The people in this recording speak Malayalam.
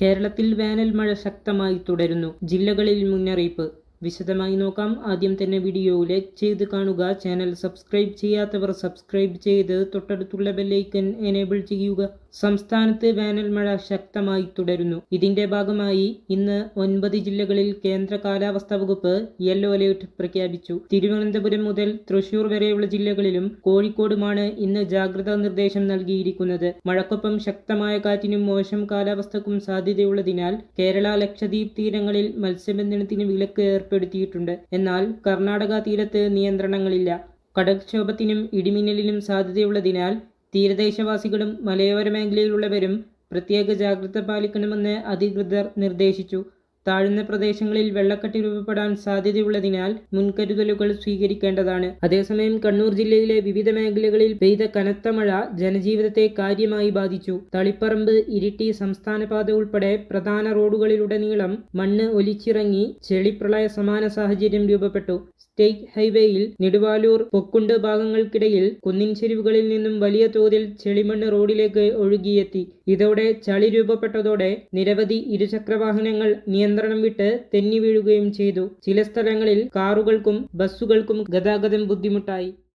കേരളത്തിൽ വേനൽ മഴ ശക്തമായി തുടരുന്നു. ജില്ലകളിൽ മുന്നറിയിപ്പ്. വിശദമായി നോക്കാം. ആദ്യം തന്നെ വീഡിയോ ലൈക്ക് ചെയ്ത് കാണുക. ചാനൽ സബ്സ്ക്രൈബ് ചെയ്യാത്തവർ സബ്സ്ക്രൈബ് ചെയ്ത് തൊട്ടടുത്തുള്ള ബെല്ലൈക്കൻ എനേബിൾ ചെയ്യുക. സംസ്ഥാനത്ത് വേനൽ മഴ ശക്തമായി തുടരുന്നു. ഇതിന്റെ ഭാഗമായി ഇന്ന് 9 ജില്ലകളിൽ കേന്ദ്ര കാലാവസ്ഥാ വകുപ്പ് യെല്ലോ അലേർട്ട് പ്രഖ്യാപിച്ചു. തിരുവനന്തപുരം മുതൽ തൃശൂർ വരെയുള്ള ജില്ലകളിലും കോഴിക്കോടുമാണ് ഇന്ന് ജാഗ്രതാ നിർദ്ദേശം നൽകിയിരിക്കുന്നത്. മഴക്കൊപ്പം ശക്തമായ കാറ്റിനും മോശം കാലാവസ്ഥക്കും സാധ്യതയുള്ളതിനാൽ കേരള ലക്ഷദ്വീപ് തീരങ്ങളിൽ മത്സ്യബന്ധനത്തിന് വിലക്ക് ഏർപ്പെടുത്തിയിട്ടുണ്ട്. എന്നാൽ കർണാടക തീരത്ത് നിയന്ത്രണങ്ങളില്ല. കടൽക്ഷോഭത്തിനും ഇടിമിന്നലിനും സാധ്യതയുള്ളതിനാൽ തീരദേശവാസികളും മലയോര മേഖലയിലുള്ളവരും പ്രത്യേക ജാഗ്രത പാലിക്കണമെന്ന് അധികൃതർ നിർദ്ദേശിച്ചു. താഴ്ന്ന പ്രദേശങ്ങളിൽ വെള്ളക്കെട്ട് രൂപപ്പെടാൻ സാധ്യതയുള്ളതിനാൽ മുൻകരുതലുകൾ സ്വീകരിക്കേണ്ടതാണ്. അതേസമയം കണ്ണൂർ ജില്ലയിലെ വിവിധ മേഖലകളിൽ പെയ്ത കനത്ത മഴ ജനജീവിതത്തെ കാര്യമായി ബാധിച്ചു. തളിപ്പറമ്പ് ഇരിട്ടി സംസ്ഥാനപാത ഉൾപ്പെടെ പ്രധാന റോഡുകളിലുടനീളം മണ്ണ് ഒലിച്ചിറങ്ങി ചെളിപ്രളയ സമാന സാഹചര്യം രൂപപ്പെട്ടു. സ്റ്റേറ്റ് ഹൈവേയിൽ നെടുവാലൂർ പൊക്കുണ്ട് ഭാഗങ്ങൾക്കിടയിൽ കുന്നിൻ ചെരിവുകളിൽ നിന്നും വലിയ തോതിൽ ചെളിമണ്ണ് റോഡിലേക്ക് ഒഴുകിയെത്തി. ഇതോടെ ചളി രൂപപ്പെട്ടതോടെ നിരവധി ഇരുചക്രവാഹനങ്ങൾ നിയന്ത്രണം വിട്ട് തെന്നി വീഴുകയും ചെയ്തു. ചില സ്ഥലങ്ങളിൽ കാറുകൾക്കും ബസ്സുകൾക്കും ഗതാഗതം ബുദ്ധിമുട്ടായി.